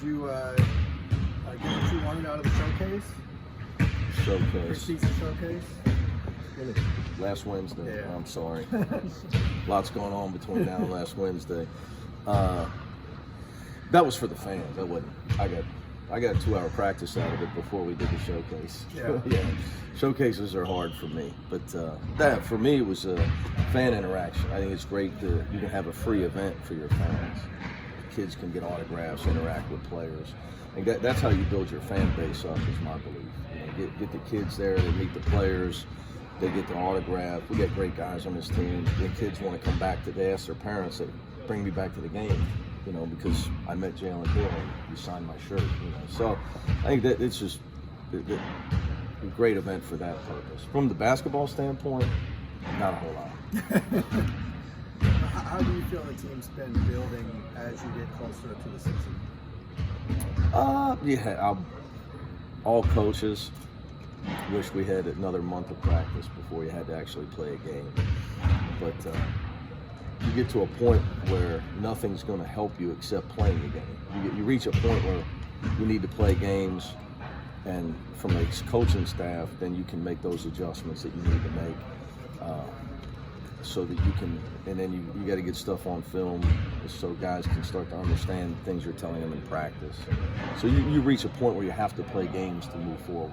Did you get what you wanted out of the showcase? Showcase. Season showcase? Last Wednesday. Yeah. I'm sorry. Lots going on between now and last Wednesday. That was for the fans. That wasn't. I got a 2-hour practice out of it before we did the showcase. Yeah. Showcases are hard for me, but that for me it was a fan interaction. I think it's great that you can have a free event for your fans. Kids can get autographs, interact with players, and that's how you build your fan base up. Is my belief. You know, get the kids there, they meet the players, they get the autograph. We got great guys on this team. The kids want to come back. They ask their parents, "They bring me back to the game." You know, because I met Jalen Hill and he signed my shirt. You know, so I think that it's just a great event for that purpose. From the basketball standpoint, not a whole lot. How do you feel the team's been building as you get closer to the season? All coaches wish we had another month of practice before you had to actually play a game. But you get to a point where nothing's going to help you except playing a game. You reach a point where you need to play games, and from a coaching staff, then you can make those adjustments that you need to make, so that you can. And then you got to get stuff on film so guys can start to understand things you're telling them in practice. So you reach a point where you have to play games to move forward,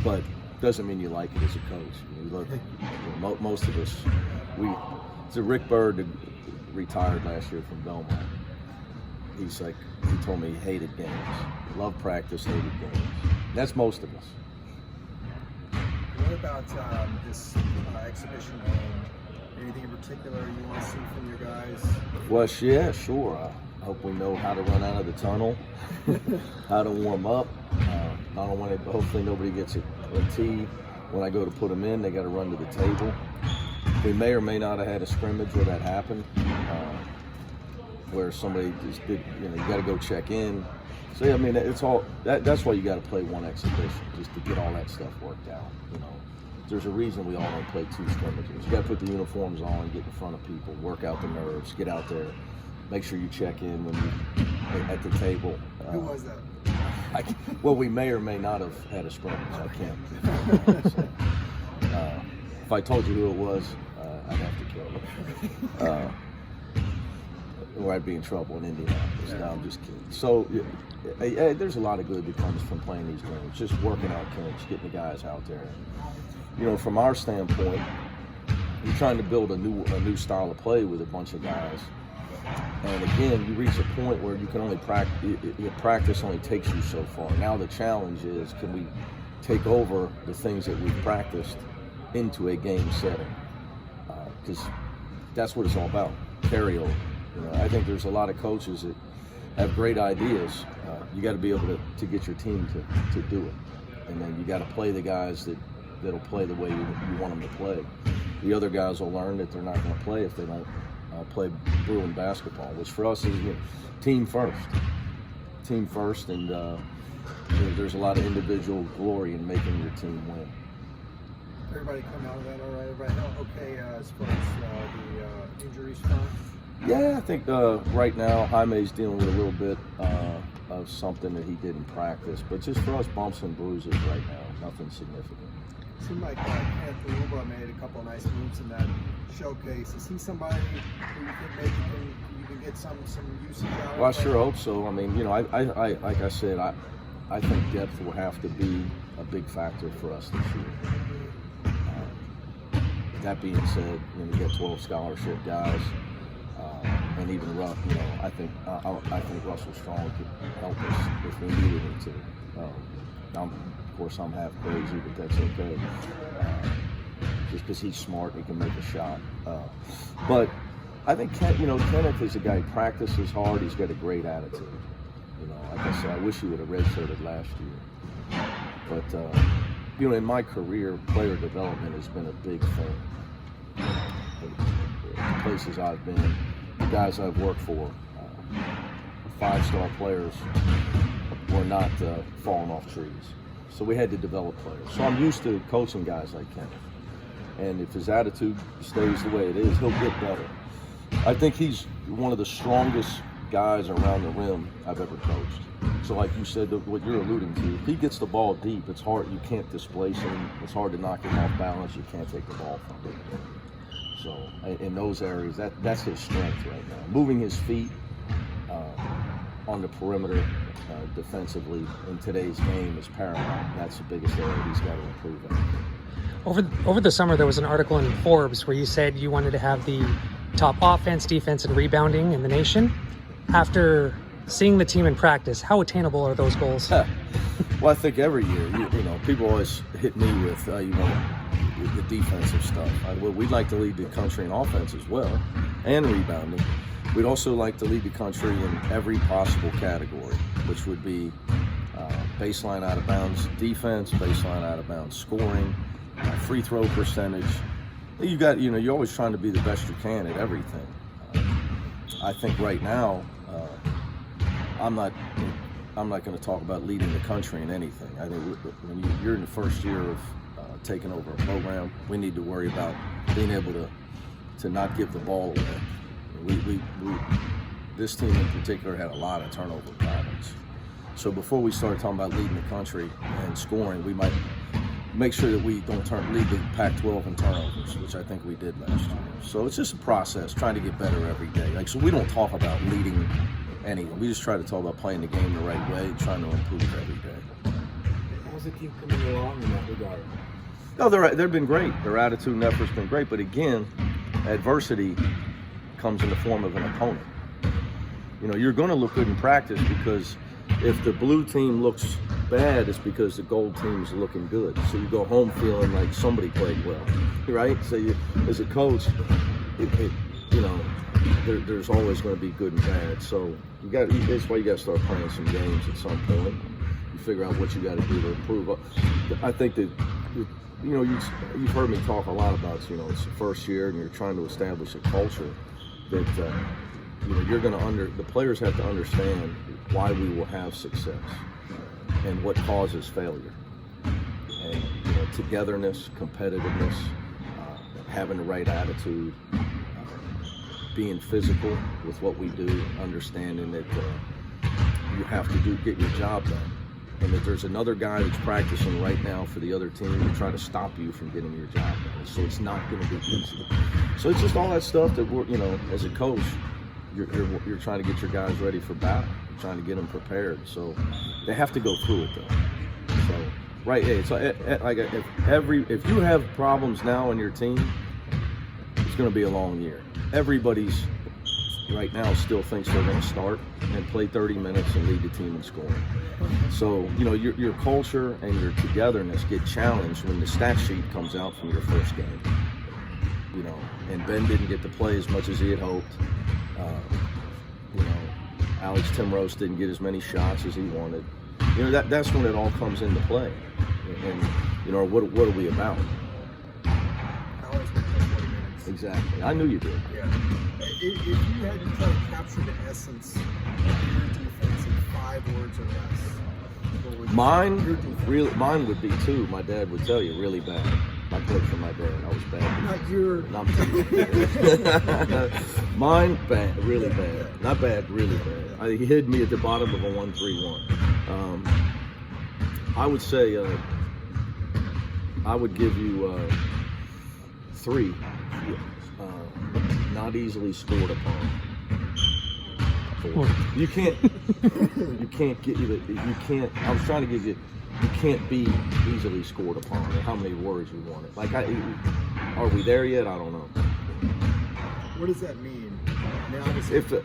but doesn't mean you like it as a coach. You look, most of us, So Rick Bird retired last year from Belmont. He told me he hated games. Loved practice, hated games. That's most of us. What about this exhibition game? Anything in particular you want to see from your guys? Well, yeah, sure. I hope we know how to run out of the tunnel, how to warm up. I don't want it. Hopefully nobody gets a tee. When I go to put them in, they got to run to the table. We may or may not have had a scrimmage where that happened, where somebody just did, you got to go check in. So, yeah, I mean, it's all, that's why you got to play one exhibition, just to get all that stuff worked out, There's a reason we all don't play 2 scrimmages. You got to put the uniforms on, get in front of people, work out the nerves, get out there, make sure you check in when you're at the table. Who was that? Well, we may or may not have had a scrimmage. I can't. So, if I told you who it was, I'd have to kill you. Or I'd be in trouble in Indianapolis. No, I'm just kidding. So, there's a lot of good that comes from playing these games. Just working out camps, getting the guys out there. From our standpoint, you're trying to build a new style of play with a bunch of guys. And again, you reach a point where you can only practice only takes you so far. Now the challenge is, can we take over the things that we've practiced into a game setting? Because that's what it's all about, carryover. I think there's a lot of coaches that have great ideas. You got to be able to get your team to do it. And then you got to play the guys that'll play the way you want them to play. The other guys will learn that they're not going to play if they don't play Bruin basketball, which for us is team first. Team first, and there's a lot of individual glory in making your team win. Everybody come out of that all right? Everybody okay as far as the injuries front? Yeah, I think right now Jaime's dealing with a little bit of something that he did in practice, but just for us, bumps and bruises right now, nothing significant. It seemed like Anthony Luba made a couple of nice moves in that showcase. Is he somebody who you think maybe you can get some usage out of? Well, I sure hope so. I mean, I like I said, I think depth will have to be a big factor for us this year. That being said, you got 12 scholarship guys, and even Ruff. I think Russell Strong could help us if we needed him to. Of course, I'm half crazy, but that's okay. Just because he's smart, he can make a shot. But I think Kenneth is a guy who practices hard. He's got a great attitude. Like I said, I wish he would have redshirted last year. But in my career, player development has been a big thing. The places I've been, the guys I've worked for, 5-star players were not falling off trees. So we had to develop players. So I'm used to coaching guys like Kenneth. And if his attitude stays the way it is, he'll get better. I think he's one of the strongest guys around the rim I've ever coached. So like you said, what you're alluding to, if he gets the ball deep, it's hard. You can't displace him. It's hard to knock him off balance. You can't take the ball from him. So in those areas, that's his strength right now. Moving his feet on the perimeter defensively in today's game is paramount. That's the biggest area he's got to improve in. Over the summer, there was an article in Forbes where you said you wanted to have the top offense, defense, and rebounding in the nation. After seeing the team in practice, how attainable are those goals? Well, I think every year, you know, people always hit me with, you know, the defensive stuff. We'd like to lead the country in offense as well, and rebounding. We'd also like to lead the country in every possible category, which would be baseline out of bounds defense, baseline out of bounds scoring, free throw percentage. You're always trying to be the best you can at everything. I think right now, I'm not going to talk about leading the country in anything. I think when you're in the first year of taking over a program, we need to worry about being able to not give the ball away. This team in particular had a lot of turnover problems. So before we start talking about leading the country and scoring, we might make sure that we don't lead the Pac-12 in turnovers, which I think we did last year. So it's just a process, trying to get better every day. So we don't talk about leading anything. We just try to talk about playing the game the right way, trying to improve every day. How's the team coming along in that regard? No, they've been great. Their attitude and effort's been great. But again, adversity comes in the form of an opponent. You know, you're going to look good in practice because if the blue team looks bad, it's because the gold team is looking good. So you go home feeling like somebody played well, right? So you, as a coach, there's always going to be good and bad. So that's why you got to start playing some games at some point. You figure out what you got to do to improve. I think that, you've heard me talk a lot about, it's the first year and you're trying to establish a culture that, the players have to understand why we will have success and what causes failure. And, togetherness, competitiveness, having the right attitude, being physical with what we do, understanding that you have to get your job done. And that there's another guy that's practicing right now for the other team to try to stop you from getting your job done. So it's not going to be easy. So it's just all that stuff that we're, as a coach, you're trying to get your guys ready for battle, trying to get them prepared. So they have to go through it though. So right, it's like if you have problems now on your team, it's going to be a long year. Everybody's right now still thinks they're going to start and play 30 minutes and lead the team in scoring. So, your culture and your togetherness get challenged when the stat sheet comes out from your first game. And Ben didn't get to play as much as he had hoped. Alex Timrose didn't get as many shots as he wanted. That's when it all comes into play. And what are we about? Exactly. I knew you did. Yeah. If you had to try to capture the essence of your defense in 5 words or less, what would mine would be 2. My dad would tell you, really bad. I played for my dad. I was bad. Not your. Mine bad, really bad. Not bad, really bad. He hid me at the bottom of a 1-3-1. I would say I would give you 3. Not easily scored upon. 4. You can't I was trying to give you can't be easily scored upon, or how many words you want it. Are we there yet? I don't know. What does that mean?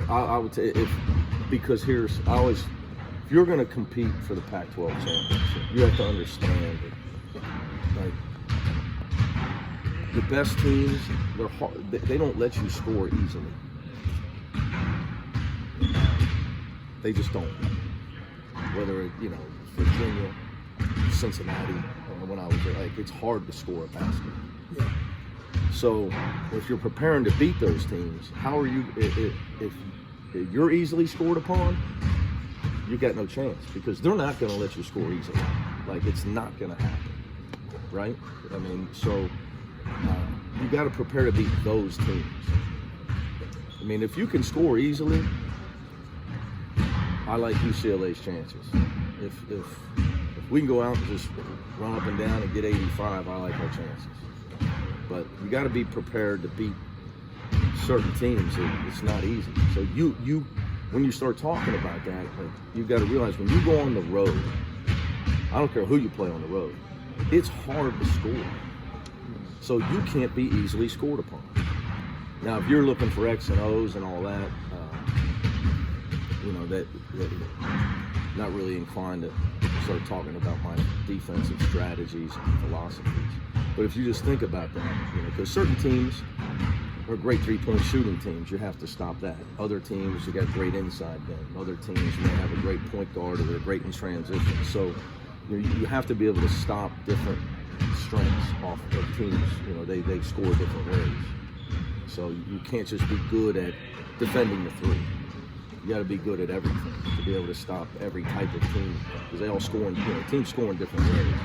I would say because if you're going to compete for the Pac-12 championship, you have to understand that, the best teams, they're hard, they don't let you score easily. They just don't. Whether it, Virginia, Cincinnati, when I was there, it's hard to score a basket. Yeah. So if you're preparing to beat those teams, how are you, if you're easily scored upon, you got no chance because they're not going to let you score easily. It's not going to happen, right? So you got to prepare to beat those teams. If you can score easily, I like UCLA's chances. If we can go out and just run up and down and get 85, I like our chances. But you got to be prepared to beat certain teams. It's not easy. So you when you start talking about that, you've got to realize when you go on the road, I don't care who you play on the road, it's hard to score. So you can't be easily scored upon. Now, if you're looking for X and O's and all that, that not really inclined to start talking about my defensive strategies and philosophies. But if you just think about that, because certain teams are great three-point shooting teams, you have to stop that. Other teams, you got great inside game. Other teams may have a great point guard or they're great in transition. So you have to be able to stop different strengths off of teams. They score different ways. So you can't just be good at defending the three. You got to be good at everything to be able to stop every type of team, because they all score teams score in different ways.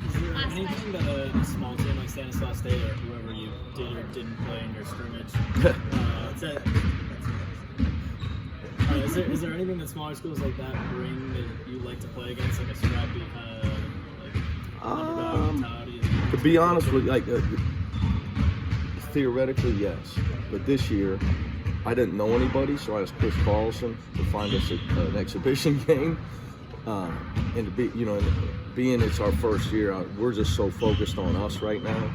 Is there anything that a small team like Stanislaus State or whoever you did or didn't play in your scrimmage, is there anything that smaller schools like that bring that you like to play against, like a scrappy kind of underdog mentality? To be honest with you, theoretically, yes. But this year, I didn't know anybody, so I asked Chris Carlson to find us an exhibition game. And to be, being it's our first year, we're just so focused on us right now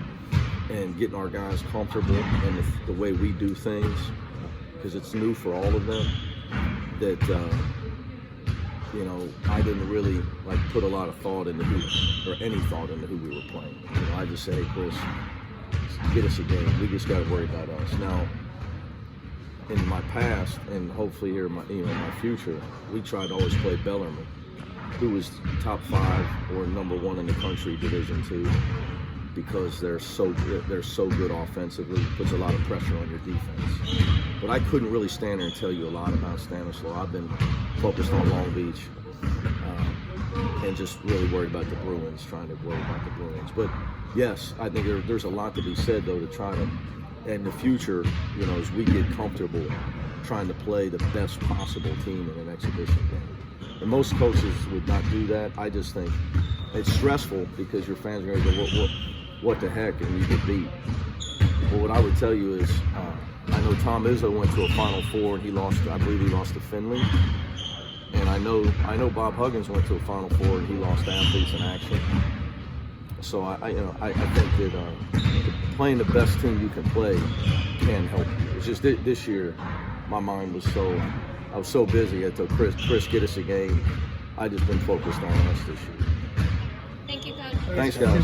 and getting our guys comfortable in the way we do things, because it's new for all of them, that, I didn't really put a lot of thought into any thought into who we were playing. I just say, hey, Chris, get us a game. We just got to worry about us. Now, in my past, and hopefully here in my future, we tried to always play Bellarmine, who was top 5 or number 1 in the country, Division II, because they're so good offensively. It puts a lot of pressure on your defense. But I couldn't really stand there and tell you a lot about Stanislaus. I've been focused on Long Beach and just really worried about the Bruins, trying to worry about the Bruins. But yes, I think there's a lot to be said, though, to try to, in the future, as we get comfortable trying to play the best possible team in an exhibition game. And most coaches would not do that. I just think it's stressful because your fans are going to go, what the heck, and you get beat. But what I would tell you is, I know Tom Izzo went to a Final Four and I believe he lost to Finley. And I know Bob Huggins went to a Final Four and he lost to Athletes in Action. So I think that playing the best team you can play can help you. It's just this year, my mind was I was so busy until Chris get us a game. I just been focused on us this year. Thank you, Coach. Thanks, guys.